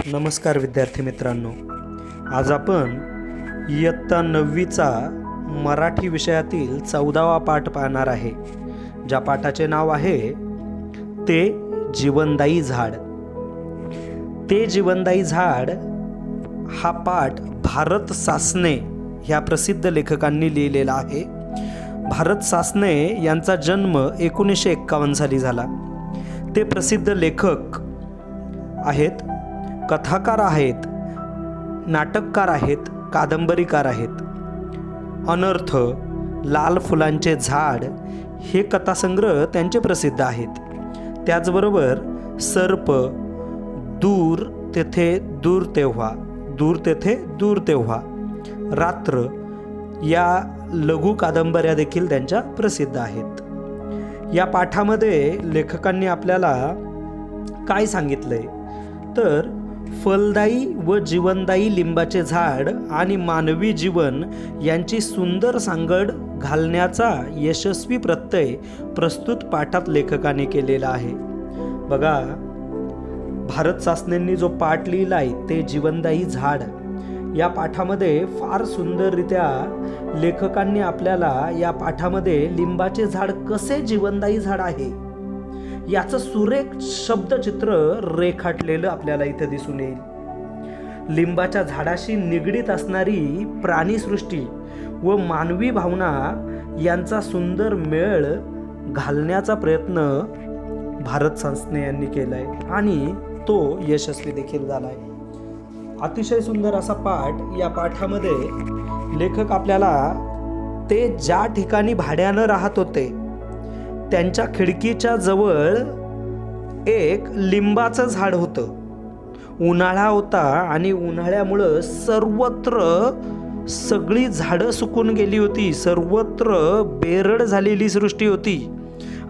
नमस्कार विद्यार्थी मित्रांनो, आज आपण इयत्ता 9वीचा मराठी विषयातील 14वा पाठ पाहणार आहे, ज्या पाठाचे नाव आहे ते जीवनदायी झाड। ते जीवनदायी झाड हा पाठ भारत सासणे ह्या प्रसिद्ध लेखकांनी लिहिलेला आहे। भारत सासणे यांचा जन्म 1951 साली झाला। ते प्रसिद्ध लेखक आहेत, कथाकार आहेत, नाटककार आहेत, कादंबरीकार आहेत। अनर्थ, लाल फुलांचे झाड हे कथासंग्रह त्यांचे प्रसिद्ध आहेत। त्याचबरोबर सर्प, दूर तेथे दूर तेव्हा, दूर तेथे दूर तेव्हा, रात्र या लघु कादंबऱ्या देखील त्यांच्या प्रसिद्ध आहेत। या पाठामध्ये लेखकांनी आपल्याला काय सांगितलंय तर फलदायी व जीवनदायी लिंबाचे झाड आणि मानवी जीवन यांची सुंदर सांगड घालण्याचा यशस्वी प्रत्यय प्रस्तुत पाठात लेखकाने केलेला आहे। बघा, भारत सासणेंनी जो पाठ लिहिला आहे ते जीवनदायी झाड, या पाठामध्ये फार सुंदररित्या लेखकांनी आपल्याला या पाठामध्ये लिंबाचे झाड कसे जीवनदायी झाड आहे याचं सुरेख शब्दचित्र रेखाटलेलं आपल्याला इथे दिसून येईल। लिंबाच्या झाडाशी निगडीत असणारी प्राणीसृष्टी व मानवी भावना यांचा सुंदर मेळ घालण्याचा प्रयत्न भारत सासणे यांनी केलाय आणि तो यशस्वी देखील झालाय। अतिशय सुंदर असा पाठ, या पाठामध्ये लेखक आपल्याला ते ज्या ठिकाणी भाड्यानं राहत होते त्यांच्या खिडकीच्या जवळ एक लिंबाचं झाड होतं। उन्हाळा होता आणि उन्हाळ्यामुळं सर्वत्र सगळी झाडं सुकून गेली होती, सर्वत्र बेरड झालेली सृष्टी होती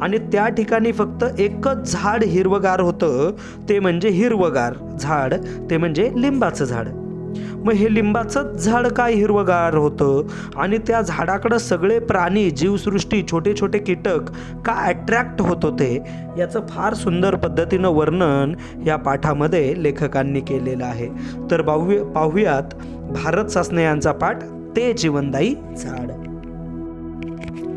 आणि त्या ठिकाणी फक्त एकच झाड हिरवगार होतं, ते म्हणजे हिरवगार झाड, ते म्हणजे लिंबाचं झाड। मग हे लिंबाचं झाड काय हिरवगार होतं आणि त्या झाडाकडं सगळे प्राणी, जीवसृष्टी, छोटे छोटे कीटक का अट्रॅक्ट होत होते याचं फार सुंदर पद्धतीनं वर्णन या पाठामध्ये लेखकांनी केलेलं आहे। तर पाहूयात भारत सासणे यांचा पाठ ते जीवनदायी झाड।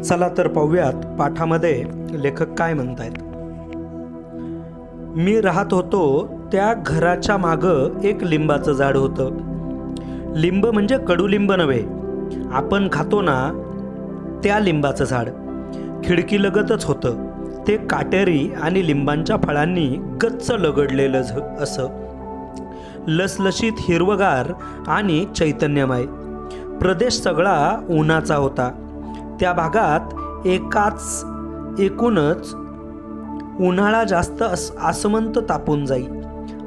चला तर पाहूयात पाठामध्ये लेखक काय म्हणतायत। मी राहत होतो त्या घराच्या मागं एक लिंबाचं झाड होतं। लिंब म्हणजे कडुलिंब नव्हे, आपण खातो ना त्या लिंबाचं झाड खिडकी लगतच होतं। ते काटेरी आणि लिंबांच्या फळांनी गच्च लगडलेलं असं, लसलशीत हिरवगार आणि चैतन्यमय। प्रदेश सगळा उन्हाचा होता। त्या भागात एकूणच उन्हाळा जास्त आसमंत तापून जाई।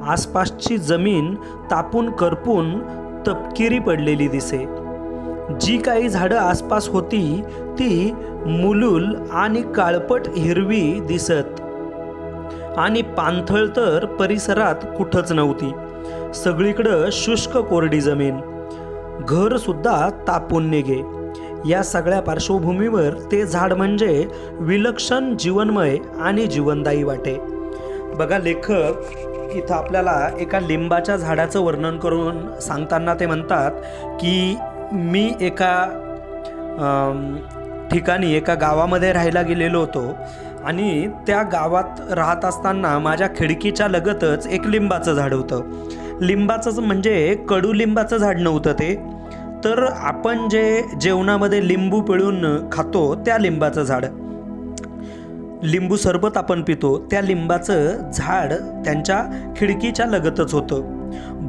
आसपासची जमीन तापून करपून तपकिरी पडलेली दिसे। जी काही झाडं आसपास होती ती मुलूल आणि काळपट हिरवी दिसत आणि पाणथळ तर परिसरात कुठंच नव्हती। सगळीकडं शुष्क कोरडी जमीन, घर सुद्धा तापून निघे। या सगळ्या पार्श्वभूमीवर ते झाड म्हणजे विलक्षण जीवनमय आणि जीवनदायी वाटे। बघा, लेखक इथं आपल्याला एका लिंबाच्या झाडाचं वर्णन करून सांगताना ते म्हणतात की मी एका ठिकाणी, एका गावामध्ये राहायला गेलेलो होतो आणि त्या गावात राहत असताना माझ्या खिडकीच्या लगतच एक लिंबाचं झाड होतं। लिंबाचं म्हणजे कडुलिंबाचं झाड नव्हतं ते, तर आपण जे जेवणामध्ये लिंबू पिळून खातो त्या लिंबाचं झाड, लिंबू सरबत आपण पितो त्या लिंबाचं झाड त्यांच्या खिडकीच्या लगतच होतं।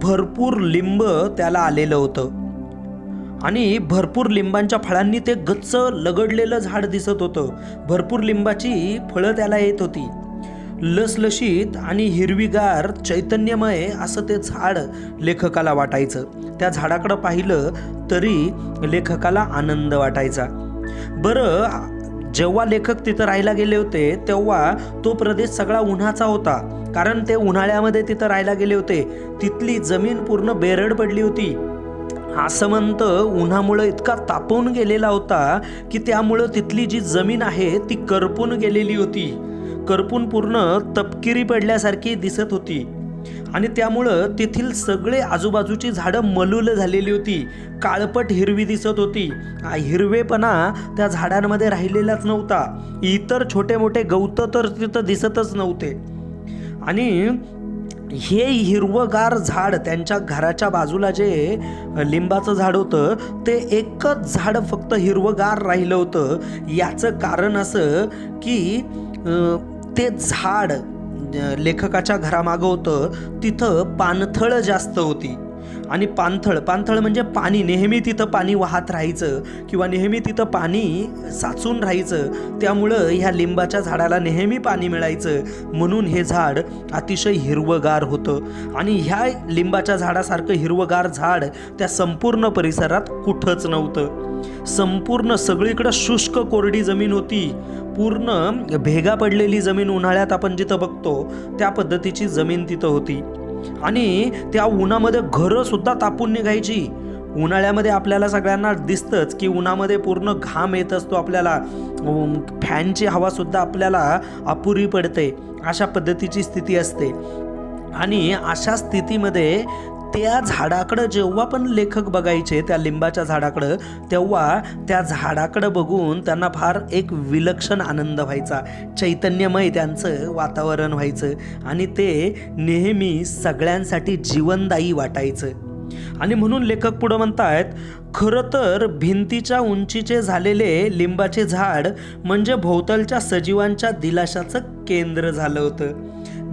भरपूर लिंब त्याला आलेलं होतं आणि भरपूर लिंबांच्या फळांनी ते गच्च लगडलेलं झाड दिसत होतं। भरपूर लिंबाची फळं त्याला येत होती। लसलशीत आणि हिरवीगार चैतन्यमय असं ते झाड लेखकाला वाटायचं। त्या झाडाकडं पाहिलं तरी लेखकाला आनंद वाटायचा। बरं, जेव्हा लेखक तिथं राहायला गेले होते तेव्हा तो प्रदेश सगळा उन्हाचा होता, कारण ते उन्हाळ्यामध्ये तिथं राहायला गेले होते। तिथली जमीन पूर्ण बेरड पडली होती। आसमंत उन्हामुळे इतका तापून गेलेला होता की त्यामुळं तिथली जी जमीन आहे ती करपून गेलेली होती, करपून पूर्ण तपकिरी पडल्यासारखी दिसत होती। आणि त्यामुळं तेथील सगळे आजूबाजूची झाडं मलूल झालेली होती, काळपट हिरवी दिसत होती. हिरवेपणा त्या झाडांमध्ये राहिलेलाच नव्हता. इतर छोटे मोठे गवत तर तिथं दिसतच नव्हते. आणि हे हिरवगार झाड, त्यांच्या घराच्या बाजूला जे लिंबाचं झाड होतं ते एकच झाड फक्त हिरवगार राहिलं होतं. याचं कारण असं की ते झाड लेखकाच्या घरामागं होतं, तिथं पाणथळ जास्त होती. आणि पाणथळ म्हणजे पाणी, नेहमी तिथं पाणी वाहत राहायचं किंवा नेहमी तिथं पाणी साचून राहायचं. त्यामुळं ह्या लिंबाच्या झाडाला नेहमी पाणी मिळायचं, म्हणून हे झाड अतिशय हिरवगार होतं. आणि ह्या लिंबाच्या झाडासारखं हिरवगार झाड त्या संपूर्ण परिसरात कुठंच नव्हतं. संपूर्ण सगळीकडं शुष्क कोरडी जमीन होती, पूर्ण भेगा पडलेली जमीन. उन्हाळ्यात आपण जिथं बघतो त्या पद्धतीची जमीन तिथं होती. आणि त्या उन्हामध्ये घरं सुद्धा तापून निघायची. उन्हाळ्यामध्ये आपल्याला सगळ्यांना दिसतंच की उन्हामध्ये पूर्ण घाम येत असतो, आपल्याला फॅनची हवा सुद्धा आपल्याला अपुरी पडते. अशा पद्धतीची स्थिती असते. आणि अशा स्थितीमध्ये त्या झाडाकडं जेव्हा पण लेखक बघायचे, त्या लिंबाच्या झाडाकडं, तेव्हा त्या झाडाकडं बघून त्यांना फार एक विलक्षण आनंद व्हायचा, चैतन्यमय त्यांचं वातावरण व्हायचं आणि ते नेहमी सगळ्यांसाठी जीवनदायी वाटायचं. आणि म्हणून लेखक पुढं म्हणतायत, खरं तर भिंतीच्या उंचीचे झालेले लिंबाचे झाड म्हणजे भोवतालच्या सजीवांच्या दिलाशाचं केंद्र झालं होतं.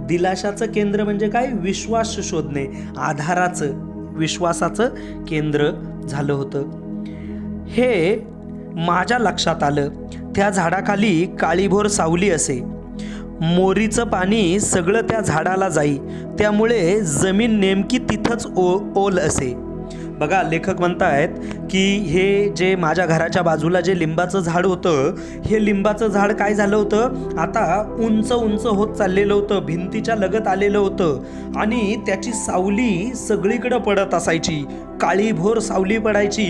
दिलाशाचं केंद्र म्हणजे काय? विश्वास शोधणे, आधाराचं, विश्वासाचं केंद्र झालं होतं. हे माझ्या लक्षात आलं. त्या झाडाखाली काळीभोर सावली असे, मोरीचं पाणी सगळं त्या झाडाला जाई, त्यामुळे जमीन नेमकी तिथंच ओल असे. बघा, लेखक म्हणतायत की हे जे माझ्या घराच्या बाजूला जे लिंबाचं झाड होतं, हे लिंबाचं झाड काय झालं होतं, आता उंच उंच होत चाललेलं होतं, भिंतीच्या लगत आलेलं होतं. आणि त्याची सावली सगळीकडं पडत असायची, काळीभोर सावली पडायची.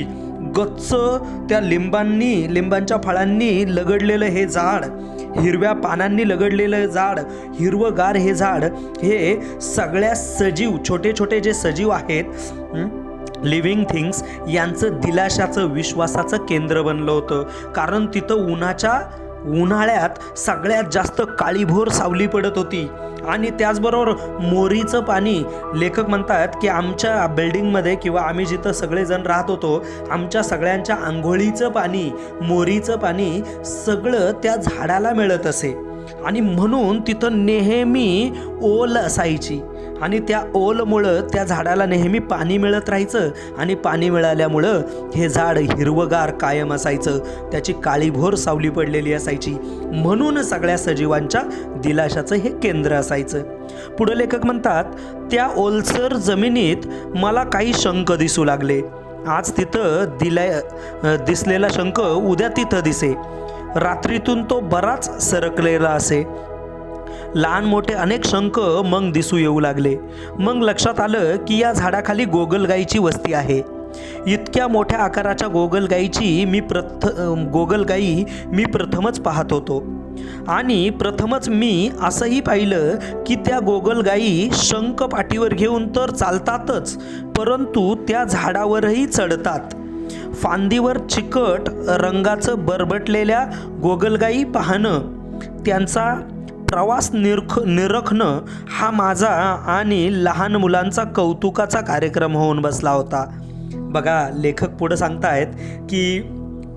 गच्च त्या लिंबांच्या फळांनी लगडलेलं हे झाड, हिरव्या पानांनी लगडलेलं झाड, हिरवगार हे झाड, हे सगळ्या सजीव, छोटे छोटे जे सजीव आहेत, लिव्हिंग थिंग्स, यांचं दिलाशाचं, विश्वासाचं केंद्र बनलं होतं. कारण तिथं उन्हाळ्यात सगळ्यात जास्त काळीभोर सावली पडत होती. आणि त्याचबरोबर मोरीचं पाणी, लेखक म्हणतात की आमच्या बिल्डिंगमध्ये किंवा आम्ही जिथं सगळेजण राहत होतो, आमच्या सगळ्यांच्या आंघोळीचं पाणी, मोरीचं पाणी सगळं त्या झाडाला मिळत असे. आणि म्हणून तिथं नेहमी ओल असायची. आणि त्या ओलमुळं त्या झाडाला नेहमी पाणी मिळत राहायचं. आणि पाणी मिळाल्यामुळं हे झाड हिरवगार कायम असायचं, त्याची काळीभोर सावली पडलेली असायची. म्हणून सगळ्या सजीवांच्या दिलाशाचं हे केंद्र असायचं. पुढे लेखक म्हणतात, त्या ओलसर जमिनीत मला काही शंख दिसू लागले. आज तिथं दिसलेला शंख उद्या तिथं दिसे. रात्रीतून तो बराच सरकलेला असे. लहान मोठे अनेक शंख मग दिसू येऊ लागले. मग लक्षात आलं की या झाडाखाली गोगलगाईची वस्ती आहे. इतक्या मोठ्या आकाराच्या गोगलगाईची मी प्रथमच पाहत होतो. आणि प्रथमच मी असंही पाहिलं की त्या गोगलगाई शंख पाठीवर घेऊन तर चालतातच, परंतु त्या झाडावरही चढतात. फांदीवर चिकट रंगाचं बरबटलेल्या गोगलगाई पाहणं, त्यांचा प्रवास निरखणं हा माझा आणि लहान मुलांचा कौतुकाचा कार्यक्रम होऊन बसला होता. बघा, लेखक पुढं सांगतायत की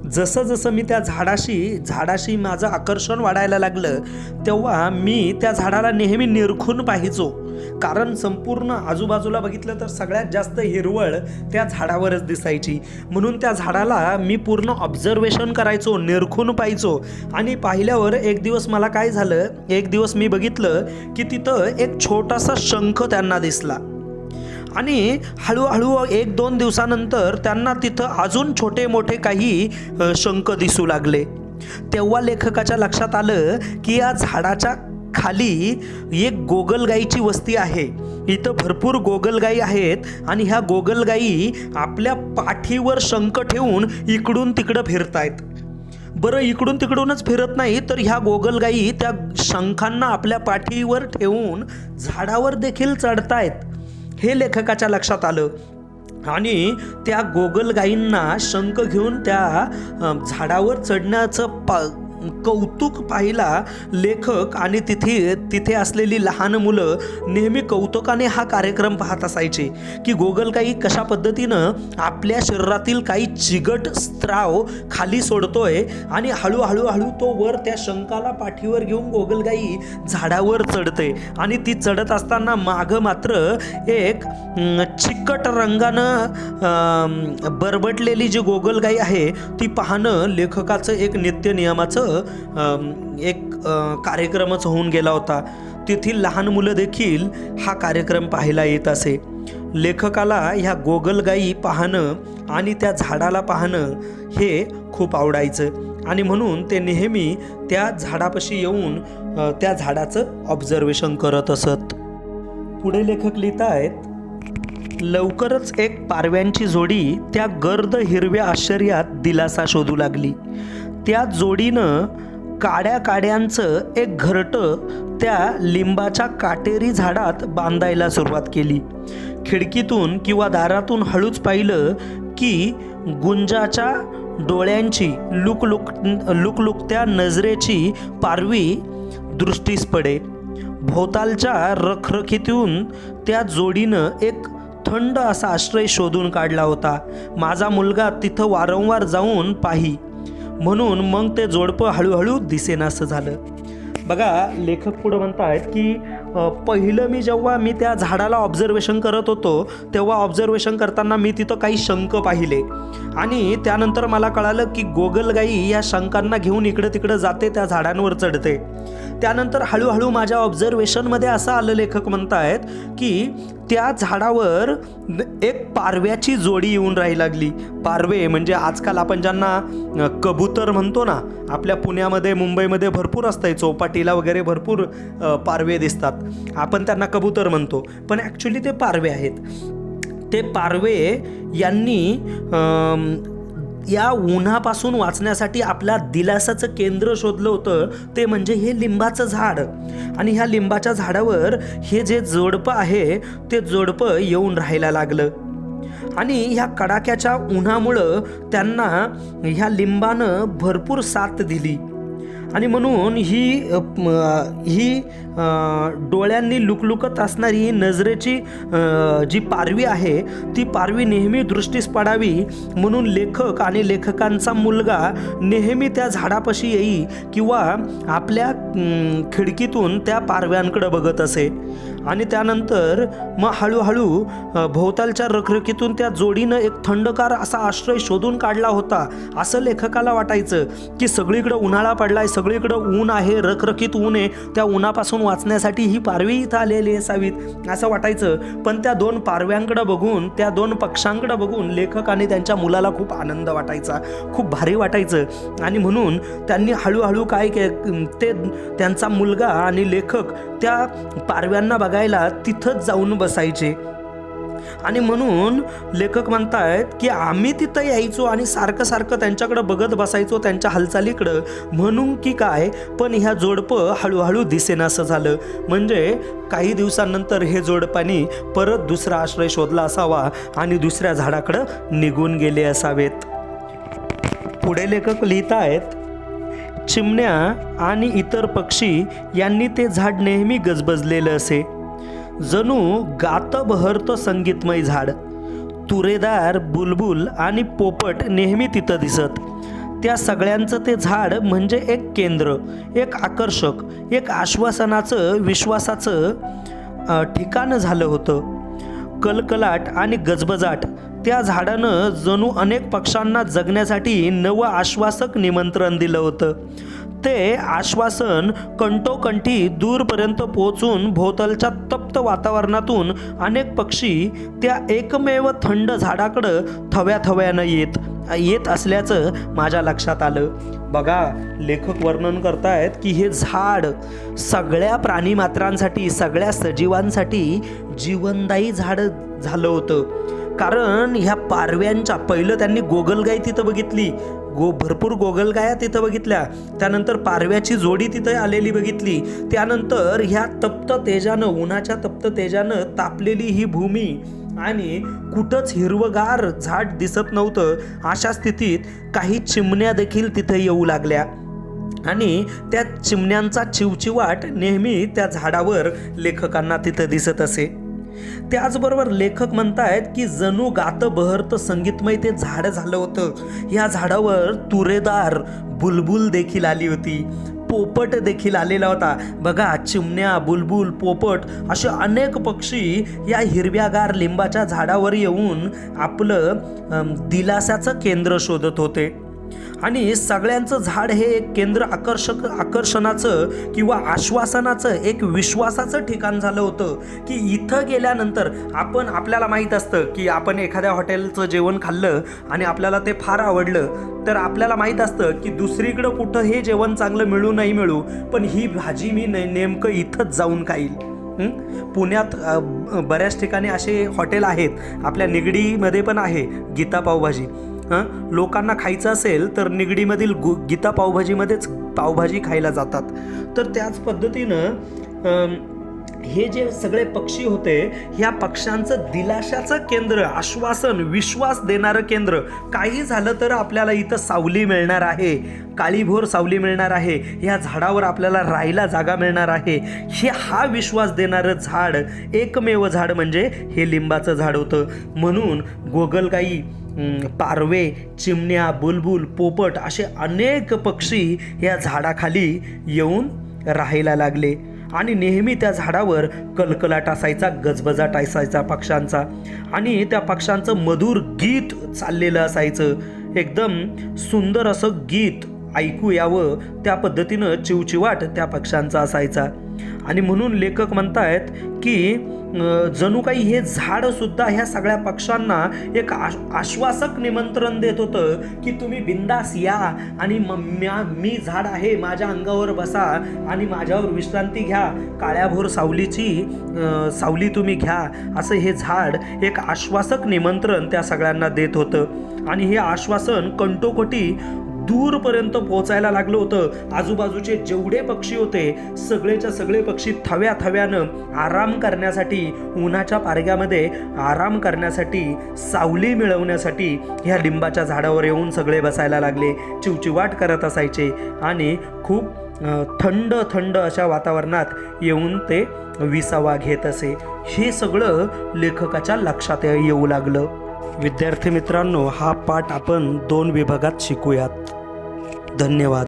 जसं जसं मी त्या झाडाशी माझं आकर्षण वाढायला लागलं, तेव्हा मी त्या झाडाला नेहमी निरखून पाहायचो. कारण संपूर्ण आजूबाजूला बघितलं तर सगळ्यात जास्त हिरवळ त्या झाडावरच दिसायची. म्हणून त्या झाडाला मी पूर्ण ऑब्झर्वेशन करायचो, निरखून पाहायचो. आणि पाहिल्यावर एक दिवस मला काय झालं, एक दिवस मी बघितलं की तिथं एक छोटासा शंख त्यांना दिसला. आणि हळूहळू 1-2 दिवसानंतर त्यांना तिथं अजून छोटे मोठे काही शंख दिसू लागले. तेव्हा लेखकाच्या लक्षात आलं की या झाडाच्या खाली एक गोगलगाईची वस्ती आहे. इथं भरपूर गोगलगाई आहेत आणि ह्या गोगलगाई आपल्या पाठीवर शंख ठेवून इकडून तिकडं फिरतायत. बरं, इकडून तिकडूनच फिरत नाही, तर ह्या गोगलगाई त्या शंखांना आपल्या पाठीवर ठेवून झाडावर देखील चढतायत, हे लेखकाच्या लक्षात आलं. आणि त्या गोगलगाईंना शंख घेऊन त्या झाडावर चढण्याचं कौतुक पाहिला लेखक. आणि तिथे असलेली लहान मुलं नेहमी कौतुकाने हा कार्यक्रम पाहत असायचे की गोगलगाई कशा पद्धतीनं आपल्या शरीरातील काही चिकट स्त्राव खाली सोडतोय आणि हळूहळू तो वर त्या शंखाला पाठीवर घेऊन गोगलगाई झाडावर चढते. आणि ती चढत असताना मागं मात्र एक चिकट रंगानं बरबटलेली जी गोगलगाई आहे ती पाहणं लेखकाचं एक नित्य नियमाचं एक कार्यक्रमच होऊन गेला होता. तेथील लहान मुलं देखील हा कार्यक्रम पाहायला येत असे. लेखकाला ह्या गोगलगाई पाहणं आणि त्या झाडाला पाहणं हे खूप आवडायचं आणि म्हणून ते नेहमी त्या झाडापाशी येऊन त्या झाडाचं ऑब्झर्वेशन करत असत. पुढे लेखक लिहित आहेत, लवकरच एक पारव्यांची जोडी त्या गर्द हिरव्या आश्चर्यात दिलासा शोधू लागली. त्या जोडीनं काड्यांचं एक घरटं त्या लिंबाच्या काटेरी झाडात बांधायला सुरुवात केली. खिडकीतून किंवा दारातून हळूच पाहिलं की गुंजाच्या डोळ्यांची लुकलुकत्या नजरेची पारवी दृष्टीस पडे. भोवतालच्या रखरखीतून त्या जोडीनं एक थंड असा आश्रय शोधून काढला होता. माझा मुलगा तिथं वारंवार जाऊन पाही म्हणून मग ते जोडपं हळूहळू दिसेनासं झालं. बघा, लेखक पुढं म्हणतायत की पहिलं जेव्हा मी त्या झाडाला ऑब्झर्वेशन करत होतो तेव्हा ऑब्झर्वेशन करताना मी तिथं काही शंख पाहिले आणि त्यानंतर मला कळालं की गोगलगाई या शंखांना घेऊन इकडं तिकडं जाते, त्या झाडांवर चढते. त्यानंतर हळूहळू माझ्या ऑब्झर्वेशनमध्ये असं आलं, लेखक म्हणतायत की त्या झाडावर एक पारव्याची जोडी येऊन राही लागली. पारवे म्हणजे आजकाल आपण ज्यांना कबूतर म्हणतो ना, आपल्या पुण्यामध्ये मुंबईमध्ये भरपूर असतंय, चौपाटीला वगैरे भरपूर पारवे दिसतात, आपण त्यांना कबूतर म्हणतो, पण ॲक्च्युली ते पारवे आहेत. ते पारवे यांनी या उन्हापासून वाचण्यासाठी आपल्या दिलासाचं केंद्र शोधलं होतं, ते म्हणजे हे लिंबाचं झाड. आणि ह्या लिंबाच्या झाडावर हे जे जोडपं आहे ते जोडपं येऊन राहायला लागलं. आणि ह्या कडाक्याच्या उन्हामुळं त्यांना ह्या लिंबानं भरपूर साथ दिली आणि म्हणून ही डोळ्यांनी लुकलुकत असणारी नजरेची जी पारवी आहे ती पारवी नेहमी दृष्टीस पडावी म्हणून लेखक आणि लेखकांचा मुलगा नेहमी त्या झाडापाशी येई किंवा आपल्या खिडकीतून त्या पारव्यांकडे बघत असे. आणि त्यानंतर मग हळूहळू भोवतालच्या रखरखीतून त्या जोडीनं एक थंडगार असा आश्रय शोधून काढला होता असं लेखकाला वाटायचं की सगळीकडं उन्हाळा पडलाय, सगळीकडं ऊन आहे, रखरखीत ऊन आहे, त्या उन्हापासून वाचण्यासाठी ही पारवी इथं आलेली असावीत असं वाटायचं. पण त्या दोन पारव्यांकडे बघून, त्या दोन पक्ष्यांकडे बघून लेखक आणि त्यांच्या मुलाला खूप आनंद वाटायचा, खूप भारी वाटायचं. आणि म्हणून त्यांनी हळूहळू काय ते त्यांचा मुलगा आणि लेखक त्या पारव्यांना बघायला तिथंच जाऊन बसायचे. आणि म्हणून लेखक म्हणतायत की आम्ही तिथं यायचो आणि सारखं त्यांच्याकडे बघत बसायचो, त्यांच्या हालचालीकडं, म्हणून की काय, पण ह्या जोडपं हळूहळू दिसेनासं झालं. म्हणजे काही दिवसांनंतर हे जोडपानी परत दुसरा आश्रय शोधला असावा आणि दुसऱ्या झाडाकडं निघून गेले असावेत. पुढे लेखक लिहित आहेत, चिमण्या आणि इतर पक्षी यांनी ते झाड नेहमी गजबजलेलं असे. जणू गातं बहरतं संगीतमय झाड. तुरेदार बुलबुल आणि पोपट नेहमी तिथं दिसत. त्या सगळ्यांचं ते झाड म्हणजे एक केंद्र, एक आकर्षक, एक आश्वासनाचं, विश्वासाचं ठिकाण झालं होतं. कलकलाट आणि गजबजाट त्या झाडानं जणू अनेक पक्ष्यांना जगण्यासाठी नवं आश्वासक निमंत्रण दिलं होतं. ते आश्वासन कंठोकंठी दूरपर्यंत पोहोचून भोवतालच्या तप्त वातावरणातून अनेक पक्षी त्या एकमेव थंड झाडाकडं थव्याथव्यानं येत असल्याचं माझ्या लक्षात आलं. बघा, लेखक वर्णन करतायत की हे झाड सगळ्या प्राणीमात्रांसाठी, सगळ्या सजीवांसाठी जीवनदायी झाड झालं होतं. कारण ह्या पारव्यांच्या, पहिलं त्यांनी गोगलगाई तिथं बघितली, भरपूर गोगलगाया तिथं बघितल्या, त्यानंतर पारव्याची जोडी तिथं आलेली बघितली, त्यानंतर ह्या तप्त तेजानं, उन्हाच्या तप्त तेजानं तापलेली ही भूमी आणि कुठंच हिरवगार झाड दिसत नव्हतं. अशा स्थितीत काही चिमण्या देखील तिथे येऊ लागल्या आणि त्या चिमण्यांचा चिवचिवाट नेहमी त्या झाडावर लेखकांना तिथं दिसत असे. त्याचबरोबर लेखक म्हणतायत की जणू गातं बहरतं संगीतमय ते झाड झालं होतं. या झाडावर तुरेदार बुलबुल देखील आली होती, पोपट देखील आलेला होता. बघा, चिमण्या, बुलबुल, पोपट असे अनेक पक्षी या हिरव्यागार लिंबाच्या झाडावर येऊन आपलं दिलासाचं केंद्र शोधत होते. आणि सगळ्यांचं झाड हे एक केंद्र आकर्षणाचं किंवा आश्वासनाचं, एक विश्वासाचं ठिकाण झालं होतं की इथं गेल्यानंतर आपल्याला माहीत असतं की आपण एखाद्या हॉटेलचं जेवण खाल्लं आणि आपल्याला ते फार आवडलं तर आपल्याला माहीत असतं की दुसरीकडं कुठं हे जेवण चांगलं मिळू नाही मिळू, पण ही भाजी मी नेमकं इथंच जाऊन खाईल. पुण्यात बऱ्याच ठिकाणी असे हॉटेल आहेत, आपल्या निगडीमध्ये पण आहे गीता पावभाजी. लोकांना खायचं असेल तर निगडीमधील गीता पावभाजीमध्येच पावभाजी खायला जातात. तर त्याच पद्धतीनं हे जे सगळे पक्षी होते, ह्या पक्ष्यांचं दिलाशाचं केंद्र, आश्वासन, विश्वास देणारं केंद्र. काही झालं तर आपल्याला इथं सावली मिळणार आहे, काळीभोर सावली मिळणार आहे, ह्या झाडावर आपल्याला राहायला जागा मिळणार आहे, हा विश्वास देणारं झाड, एकमेव झाड म्हणजे हे लिंबाचं झाड होतं. म्हणून गोगलगाई, पारवे, चिमण्या, बुलबुल, पोपट असे अनेक पक्षी या झाडाखाली येऊन राहायला लागले आणि नेहमी त्या झाडावर कलकलाट असायचा, गजबजाट असायचा पक्ष्यांचा आणि त्या पक्ष्यांचं मधुर गीत चाललेलं असायचं. एकदम सुंदर असं गीत ऐकू यावं त्या पद्धतीनं चिवचिवाट त्या पक्ष्यांचा असायचा. आणि म्हणून लेखक म्हणतायत की जणू काही हे झाड सुद्धा ह्या सगळ्या पक्ष्यांना एक आश्वासक निमंत्रण देत होतं की तुम्ही बिंदास या आणि मी झाड आहे, माझ्या अंगावर बसा आणि माझ्यावर विश्रांती घ्या, काळ्याभोर सावली तुम्ही घ्या. असं हे झाड एक आश्वासक निमंत्रण त्या सगळ्यांना देत होतं आणि हे आश्वासन कंठोकटी दूरपर्यंत पोहोचायला लागलं होतं. आजूबाजूचे जेवढे पक्षी होते सगळेच्या सगळे पक्षी थव्यानं आराम करण्यासाठी, उन्हाच्या पारग्यामध्ये आराम करण्यासाठी, सावली मिळवण्यासाठी ह्या लिंबाच्या झाडावर येऊन सगळे बसायला लागले, चिवचिवाट करत असायचे आणि खूप थंड थंड अशा वातावरणात येऊन ते विसावा घेत असे. हे सगळं लेखकाच्या लक्षात येऊ लागलं. विद्यार्थी मित्रांनो, हा पाठ आपण 2 विभागात शिकूयात. धन्यवाद.